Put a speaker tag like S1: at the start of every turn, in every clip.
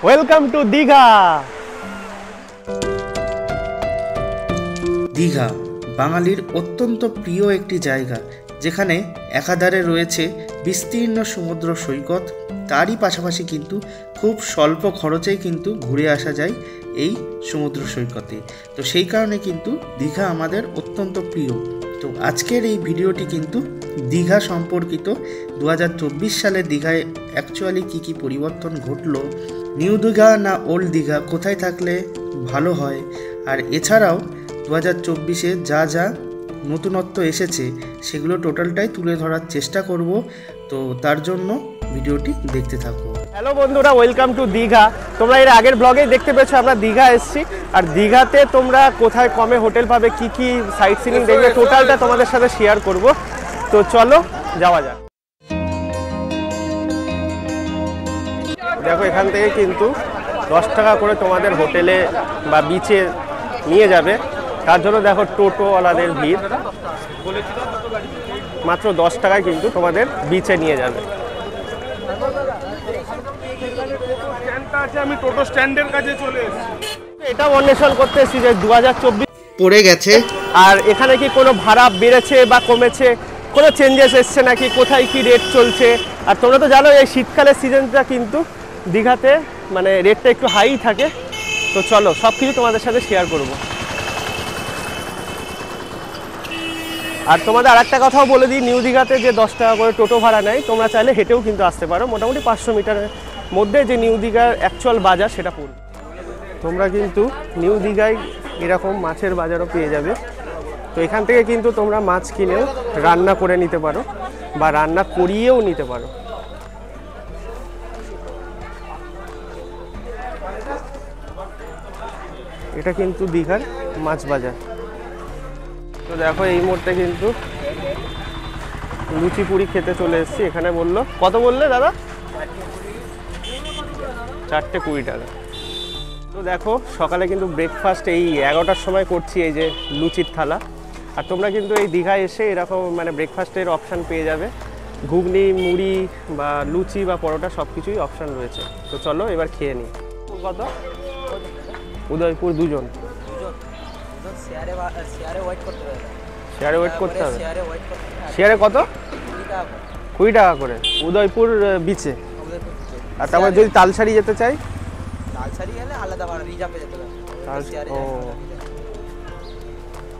S1: Welcome to Digha.
S2: Digha বাঙালির অত্যন্ত প্রিয় একটি জায়গা, যেখানে একাধারে রয়েছে বিস্তীর্ণ সমুদ্র সৈকত, তারই পাশাপাশি কিন্তু খুব স্বল্প খরচেই কিন্তু ঘুরে আসা যায় এই সমুদ্র সৈকতে। তো সেই কারণে কিন্তু দীঘা আমাদের অত্যন্ত প্রিয়। তো আজকের এই ভিডিওটি কিন্তু দীঘা সম্পর্কিত। 2024 সালে দীঘায় অ্যাকচুয়ালি কী পরিবর্তন ঘটলো, নিউ দীঘা না ওল্ড দীঘা, কোথায় থাকলে ভালো হয়, আর এছাড়াও 2024-এ যা যা নতুনত্ব এসেছে সেগুলো টোটালটাই তুলে ধরার চেষ্টা করব। তো তার জন্য ভিডিওটি দেখতে থাকো।
S1: হ্যালো বন্ধুরা, ওয়েলকাম টু দীঘা। তোমরা এর আগের ব্লগেই দেখতে পেয়েছো আমরা দীঘা এসেছি, আর দীঘাতে তোমরা কোথায় কমে হোটেল পাবে, কি কি সাইট সিনিং দেখবে, টোটালটা তোমাদের সাথে শেয়ার করব। তো চলো যাওয়া যাক। দেখো, এখান থেকে কিন্তু 10 টাকা করে তোমাদের হোটেলে বা বিচে নিয়ে যাবে। তার জন্য দেখো টোটোওয়ালাদের ভিড়। মাত্র 10 টাকায় কিন্তু তোমাদের বিচে নিয়ে যাবে।
S3: আমি টোটো স্ট্যান্ডের কাছে চলে এসেছি।
S1: এটা অন্বেষণ করতে এসেছি যে 2024
S2: পড়ে গেছে,
S1: আর এখানে কি কোনো ভাড়া বেড়েছে বা কমেছে, কোনো চেঞ্জেস এসছে নাকি, কোথায় কি রেট চলছে। আর তোমরা তো জানো এই শীতকালের সিজনটা কিন্তু দীঘাতে মানে রেটটা একটু হাই থাকে। তো চলো সব কিছু তোমাদের সাথে শেয়ার করব। আর তোমাদের আর একটা কথাও বলে দিই, নিউ দীঘাতে যে 10 টাকা করে টোটো ভাড়া নেয়, তোমরা চাইলে হেঁটেও কিন্তু আসতে পারো। মোটামুটি 500 মিটারের মধ্যে যে নিউ দীঘার অ্যাকচুয়াল বাজার সেটা পড়বে। তোমরা কিন্তু নিউ দীঘায় এরকম মাছের বাজারও পেয়ে যাবে। তো এখান থেকে কিন্তু তোমরা মাছ কিনেও রান্না করে নিতে পারো বা রান্না করিয়েও নিতে পারো। এটা কিন্তু দীঘার মাছ বাজার। তো দেখো, এই মুহূর্তে কিন্তু লুচি পুরি খেতে চলে এসেছি। এখানে বললো কত, বললে দাদা? 4টে 20 টাকা। তো দেখো, সকালে কিন্তু ব্রেকফাস্ট এই 11টার সময় করছি, এই যে লুচির থালা। আর তোমরা কিন্তু এই দীঘায় এসে এরকম মানে ব্রেকফাস্টের অপশান পেয়ে যাবে। ঘুগনি, মুড়ি বা লুচি বা পরোটা সব কিছুই অপশান রয়েছে। তো চলো এবার খেয়ে নিই। কত? উদয়পুর দুজন। শেয়ারে ওয়েট করতে হবে। শেয়ারে কত? 20 টাকা করে উদয়পুর বিচে। আর তারপর যদি তালসারি যেতে চাই,
S4: তালসারি গেলে আলাদা ভাড়া, রিজার্ভে যেতে হবে।
S1: ও,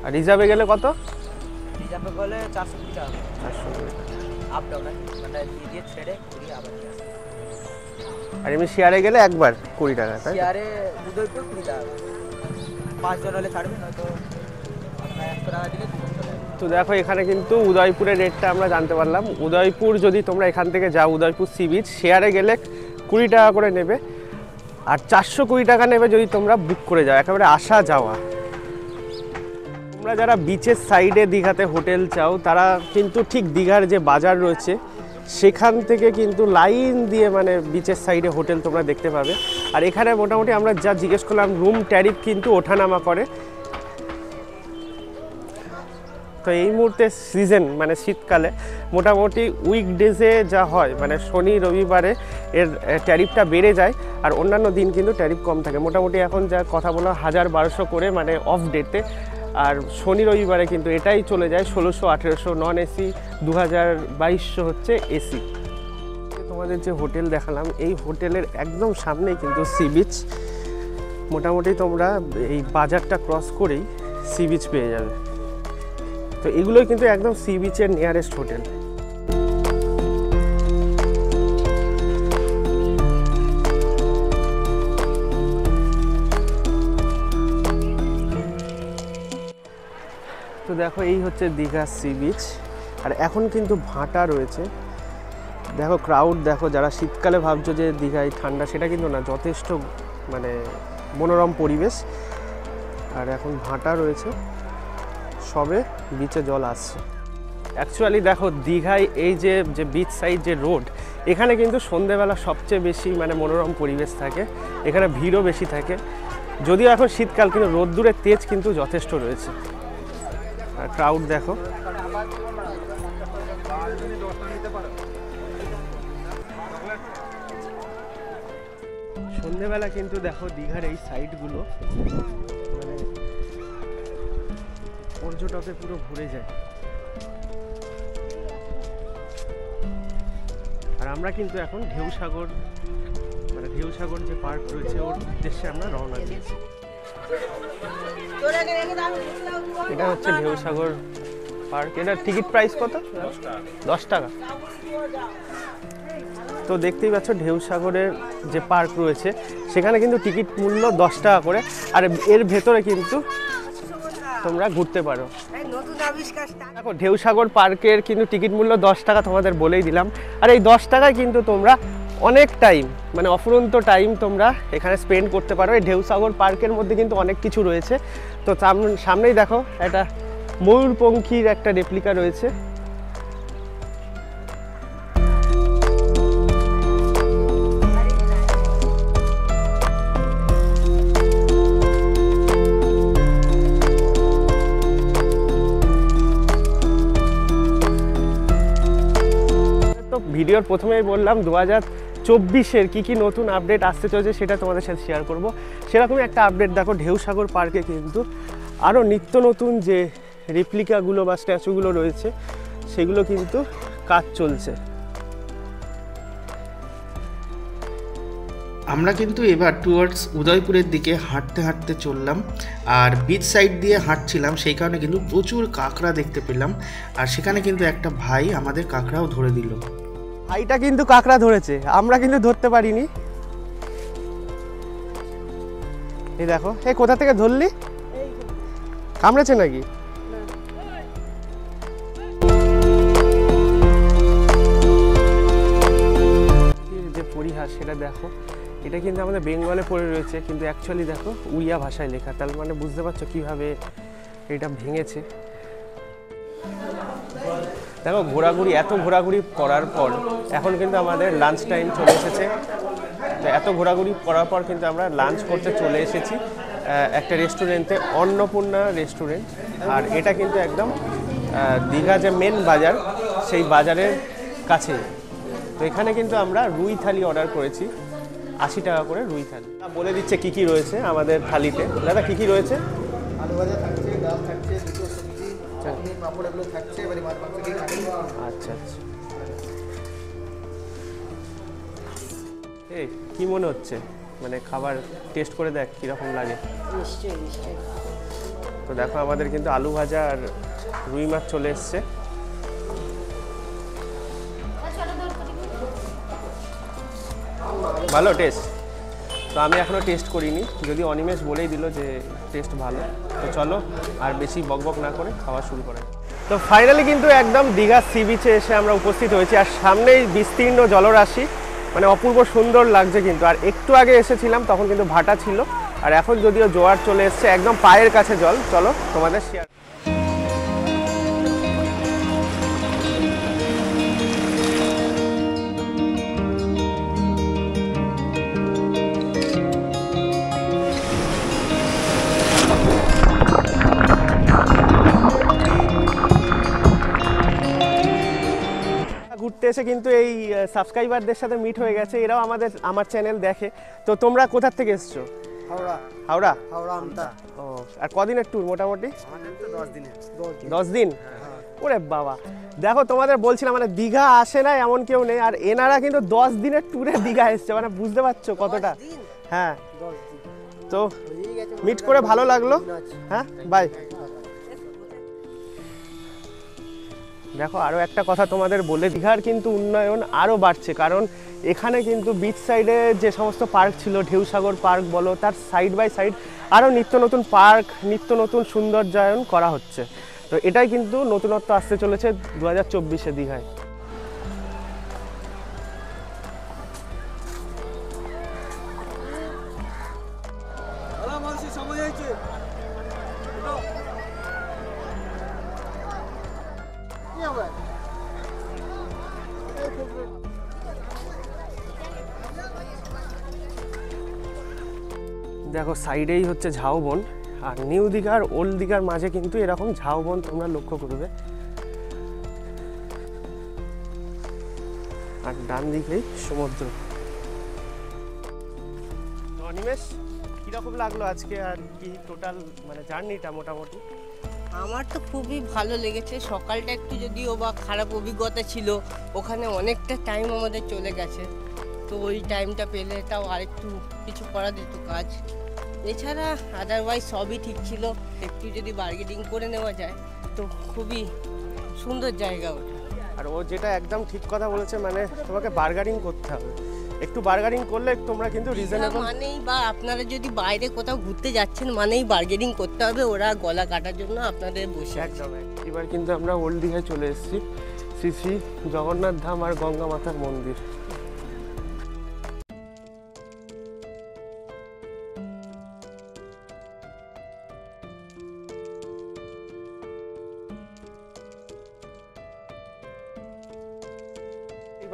S1: আর রিজার্ভে গেলে কত?
S4: রিজার্ভে গেলে 420 টাকা।
S1: 420
S4: আপ ডাউন, মানে দিয়ে ছেড়ে ঘুরিয়ে আবার নিয়ে আসে।
S1: আর এমনি শেয়ারে গেলে একবার 20 টাকা, তাই?
S4: শেয়ারে উদয়পুর 20 টাকা। 5 জন হলে ছাড়বে, নয়তো আপনার 100 টাকা দিলে 2 জন চলে যাবে।
S1: তো দেখো, এখানে কিন্তু উদয়পুরের রেটটা আমরা জানতে পারলাম। উদয়পুর যদি তোমরা এখান থেকে যাও উদয়পুর সি বিচ, শেয়ারে গেলে 20 টাকা করে নেবে, আর 420 টাকা নেবে যদি তোমরা বুক করে যাও, একেবারে আসা যাওয়া। তোমরা যারা বিচের সাইডে দীঘাতে হোটেল চাও, তারা কিন্তু ঠিক দীঘার যে বাজার রয়েছে সেখান থেকে কিন্তু লাইন দিয়ে মানে বিচের সাইডে হোটেল তোমরা দেখতে পাবে। আর এখানে মোটামুটি আমরা যা জিজ্ঞেস করলাম, রুম ট্যারিফ কিন্তু ওঠানামা করে। তো এই মুহূর্তে সিজন মানে শীতকালে মোটামুটি উইকডেজে যা হয় মানে শনি রবিবারে এর ট্যারিফটা বেড়ে যায়, আর অন্যান্য দিন কিন্তু ট্যারিফ কম থাকে। মোটামুটি এখন যা কথা বলা 1000-1200 করে মানে অফ ডেতে, আর শনি রবিবারে কিন্তু এটাই চলে যায় 1600-1800 নন এসি, 2000-2200 হচ্ছে এসি। তোমাদের যে হোটেল দেখালাম, এই হোটেলের একদম সামনেই কিন্তু সি বিচ। মোটামুটি তোমরা এই বাজারটা ক্রস করেই সি বিচ পেয়ে যাবে। তো এগুলোই কিন্তু একদম সি বিচের নিয়ারেস্ট হোটেল। তো দেখো, এই হচ্ছে দীঘা সি বিচ, আর এখন কিন্তু ভাটা রয়েছে। দেখো ক্রাউড দেখো, যারা শীতকালে ভাবছো যে দীঘায় ঠান্ডা, সেটা কিন্তু না, যথেষ্ট মানে মনোরম পরিবেশ। আর এখন ভাটা রয়েছে, সবে বিচে জল আসছে। অ্যাকচুয়ালি দেখো, দীঘায় এই যে বিচ সাইড যে রোড, এখানে কিন্তু সন্ধেবেলা সবচেয়ে বেশি মানে মনোরম পরিবেশ থাকে, এখানে ভিড়ও বেশি থাকে। যদিও এখন শীতকাল, কিন্তু রোদ্দুরের তেজ কিন্তু যথেষ্ট রয়েছে। আর ক্রাউড দেখো। সন্ধেবেলা কিন্তু দেখো দীঘার এই সাইডগুলো মানে পর্যটকে পুরো ভরে যায়। আর আমরা কিন্তু এখন ঢেউসাগর মানে ঢেউসাগর যে পার্ক রয়েছে ওর উদ্দেশ্যে আমরা রওনা দিয়েছি। এটা হচ্ছে ঢেউসাগর পার্ক। এটার টিকিট প্রাইস কত? 10 টাকা। তো দেখতেই পাচ্ছ ঢেউসাগরের যে পার্ক রয়েছে সেখানে কিন্তু টিকিট মূল্য 10 টাকা করে। আর এর ভেতরে কিন্তু তোমরা ঘুরতে পারো। দেখো ঢেউসাগর পার্কের কিন্তু টিকিট মূল্য 10 টাকা, তোমাদের বলেই দিলাম। আর এই 10 টাকায় কিন্তু তোমরা অনেক টাইম মানে অফুরন্ত টাইম তোমরা এখানে স্পেন্ড করতে পারো। এই ঢেউসাগর পার্কের মধ্যে কিন্তু অনেক কিছু রয়েছে। তো সামনেই দেখো একটা ময়ূরপঙ্খীর একটা রেপ্লিকা রয়েছে। ভিডিওর প্রথমেই বললাম 2024-এর কী নতুন আপডেট আসতে চলেছে সেটা তোমাদের সাথে শেয়ার করব। সেরকমই একটা আপডেট দেখো ঢেউসাগর পার্কে কিন্তু আরও নিত্য নতুন যে রেপ্লিকাগুলো বা স্ট্যাচুগুলো রয়েছে সেগুলো কিন্তু কাজ চলছে।
S2: আমরা কিন্তু এবার টুয়ার্ডস উদয়পুরের দিকে হাঁটতে হাঁটতে চললাম। আর বিচ সাইড দিয়ে হাঁটছিলাম, সেই কারণে কিন্তু প্রচুর কাঁকড়া দেখতে পেলাম। আর সেখানে কিন্তু একটা ভাই আমাদের কাঁকড়াও ধরে দিল।
S1: ভাইটা কিন্তু কাঁকড়া ধরেছে, আমরা কিন্তু ধরতে পারিনি। এই দেখো, এই কোথা থেকে ধরলি? কামড়েছে নাকি? যে পরিহাস সেটা দেখো, এটা কিন্তু আমাদের বেঙ্গলে পড়ে রয়েছে কিন্তু অ্যাকচুয়ালি দেখো উড়িয়া ভাষায় লেখা। তার মানে বুঝতে পারছো কিভাবে এটা ভেঙেছে। দেখো ঘোরাঘুরি, এত ঘোরাঘুরি করার পর এখন কিন্তু আমাদের লাঞ্চ টাইম চলে এসেছে। তো এত ঘোরাঘুরি করার পর কিন্তু আমরা লাঞ্চ করতে চলে এসেছি একটা রেস্টুরেন্টে, অন্নপূর্ণা রেস্টুরেন্ট। আর এটা কিন্তু একদম দীঘা যে মেন বাজার সেই বাজারের কাছে। তো এখানে কিন্তু আমরা রুই থালি অর্ডার করেছি, 80 টাকা করে রুই থালি। বলে দিচ্ছে কি কি রয়েছে আমাদের থালিতে। দাদা কি কি রয়েছে?
S4: আলু ভাজা থাকছে, ডাল থাকছে, দুটো সবজি, চাটনি, পাঁপড় এগুলো থাকছে। এবারে মাছ মাংস দিয়ে খাবেন।
S1: আচ্ছা আচ্ছা। এই কি মনে হচ্ছে, মানে খাবার টেস্ট করে দেখ কীরকম লাগে।
S5: নিশ্চয়ই নিশ্চয়ই।
S1: তো দেখো আমাদের কিন্তু আলু ভাজা আর রুই মাছ চলে এসছে। ভালো টেস্ট। তো আমি এখনও টেস্ট করিনি, যদি অনিমেষ বলেই দিল যে টেস্ট ভালো। তো চলো আর বেশি বকবক না করে খাওয়া শুরু করা। তো ফাইনালি কিন্তু একদম দীঘা সি বিচে এসে আমরা উপস্থিত হয়েছি। আর সামনেই বিস্তীর্ণ জলরাশি, মানে অপূর্ব সুন্দর লাগছে কিন্তু। আর একটু আগে এসেছিলাম তখন কিন্তু ভাটা ছিল, আর এখন যদিও জোয়ার চলে এসছে, একদম পায়ের কাছে জল। চলো তোমাদের শেয়ার। ঘুরতে এসে কিন্তু এই সাবস্ক্রাইবারদের সাথে মিট হয়ে গেছে, এরাও আমার চ্যানেল দেখে। তো তোমরা কোথা থেকে এসছো?
S4: হাওড়া।
S1: হাওড়া?
S4: হাওড়া আমতা।
S1: ও, আর কদিনের ট্যুর মোটামুটি?
S4: আমাদের তো 10 দিনের।
S1: 10 দিন? ওরে বাবা, দেখো তোমাদের বলছিলাম মানে দীঘা আসে না এমন কেউ নেই, আর এনারা কিন্তু 10 দিনের ট্যুরে দীঘা এসছে, মানে বুঝতে পারছো কতটা। হ্যাঁ, তো মিট করে ভালো লাগলো। হ্যাঁ, বাই। দেখো আরও একটা কথা তোমাদের বলে, দীঘার কিন্তু উন্নয়ন আরও বাড়ছে, কারণ এখানে কিন্তু বিচ সাইডে যে সমস্ত পার্ক ছিল, ঢেউসাগর পার্ক বলো, তার সাইড বাই সাইড আরও নিত্য নতুন পার্ক, নিত্য নতুন সৌন্দর্যায়ন করা হচ্ছে। তো এটাই কিন্তু নতুনত্ব আসতে চলেছে 2024-এ দীঘায়। দেখো সাইডেই হচ্ছে ঝাউবন, আর নিউ দীঘার ওল্ড দীঘার মাঝে কিন্তু এরকম ঝাউবন তোমরা লক্ষ্য করবে। আর ডান দিকেই সমুদ্র। অনিমেষ কীরকম লাগলো আজকে আর কি টোটাল মানে জার্নিটা মোটামুটি?
S5: আমার তো খুবই ভালো লেগেছে। সকালটা একটু যদিও বা খারাপ অভিজ্ঞতা ছিল, ওখানে অনেকটা টাইম আমাদের চলে গেছে, তো ওই টাইমটা পেলে তাও আরেকটু কিছু করা যেত কাজ। এছাড়া আদারওয়াইজ সবই ঠিক ছিল। একটু যদি বার্গেনিং করে নেওয়া যায় তো খুবই সুন্দর জায়গা ওটা।
S1: আর ও যেটা একদম ঠিক কথা বলেছে, মানে তোমাকে বার্গারিং করতে হবে, একটু বার্গারিং করলে তোমরা কিন্তু রিজনেবল
S5: মানেই বা আপনারা যদি বাইরে কোথাও ঘুরতে যাচ্ছেন মানেই বার্গেনিং করতে হবে, ওরা গলা কাটার জন্য আপনাদের বসে আছে।
S1: একদম। এবার কিন্তু আমরা ওল্ড দীঘায় চলে এসেছি, শ্রী শ্রী জগন্নাথ ধাম আর গঙ্গা মাতার মন্দির।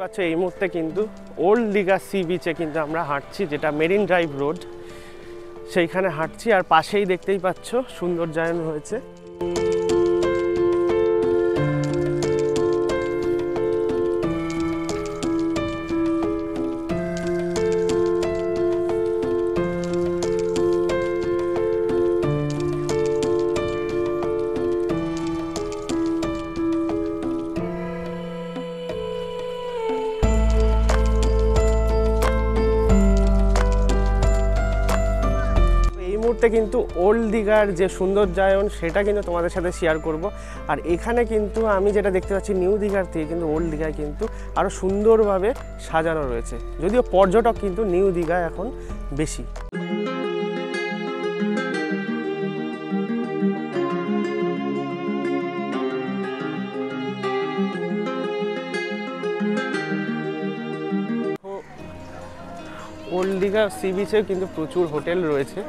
S1: পাচ্ছ এই মুহূর্তে কিন্তু ওল্ড দীঘা সি বিচে কিন্তু আমরা হাঁটছি, যেটা মেরিন ড্রাইভ রোড, সেইখানে হাঁটছি। আর পাশেই দেখতেই পাচ্ছ সৌন্দর্যায়ন হয়েছে। কিন্তু ওল্ড দীঘার যে সৌন্দর্যায়ন সেটা কিন্তু তোমাদের সাথে শেয়ার করব। আর এখানে কিন্তু আমি যেটা দেখতে পাচ্ছি নিউ দীঘার থেকে কিন্তু ওল্ড দীঘায় কিন্তু আরও সুন্দরভাবে সাজানো রয়েছে, যদিও পর্যটক কিন্তু নিউ দীঘায় এখন বেশি। ওল্ড দীঘা সি বিচে কিন্তু প্রচুর হোটেল রয়েছে,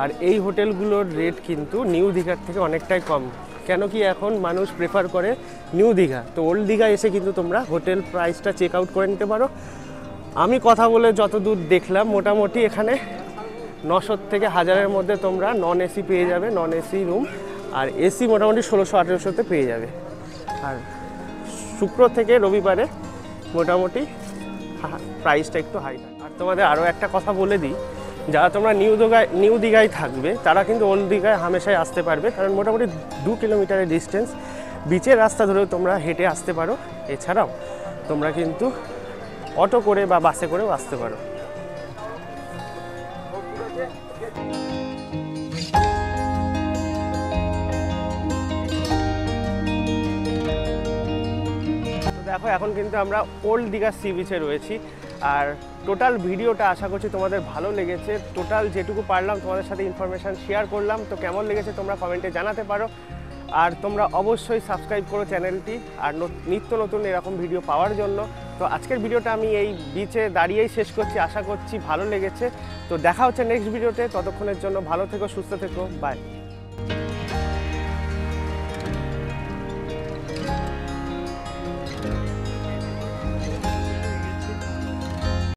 S1: আর এই হোটেলগুলোর রেট কিন্তু নিউ দীঘার থেকে অনেকটাই কম। কেন কি এখন মানুষ প্রেফার করে নিউ দীঘা, তো ওল্ড দীঘা এসে কিন্তু তোমরা হোটেল প্রাইসটা চেক আউট করে নিতে পারো। আমি কথা বলে যতদূর দেখলাম মোটামুটি এখানে 900 থেকে 1000-এর মধ্যে তোমরা নন এসি পেয়ে যাবে, নন এসি রুম, আর এসি মোটামুটি 1600-1800-তে পেয়ে যাবে। আর শুক্র থেকে রবিবারে মোটামুটি প্রাইসটা একটু হাই থাকে। আর তোমাদের আরও একটা কথা বলে দিই, যারা তোমরা নিউ দীঘায় থাকবে তারা কিন্তু ওল্ড দীঘায় হামেশাই আসতে পারবে, কারণ মোটামুটি 2 কিলোমিটারের ডিস্টেন্স, বিচের রাস্তা ধরেও তোমরা হেঁটে আসতে পারো। এছাড়াও তোমরা কিন্তু অটো করে বা বাসে করেও আসতে পারো। দেখো এখন কিন্তু আমরা ওল্ড দীঘা সি বিচে রয়েছি, আর টোটাল ভিডিওটা আশা করছি তোমাদের ভালো লেগেছে। টোটাল যেটুকু পারলাম তোমাদের সাথে ইনফরমেশান শেয়ার করলাম, তো কেমন লেগেছে তোমরা কমেন্টে জানাতে পারো। আর তোমরা অবশ্যই সাবস্ক্রাইব করো চ্যানেলটি আর নিত্য নতুন এরকম ভিডিও পাওয়ার জন্য। তো আজকের ভিডিওটা আমি এই বিচে দাঁড়িয়েই শেষ করছি, আশা করছি ভালো লেগেছে। তো দেখা হচ্ছে নেক্সট ভিডিওতে, ততক্ষণের জন্য ভালো থেকো, সুস্থ থেকো, বাই।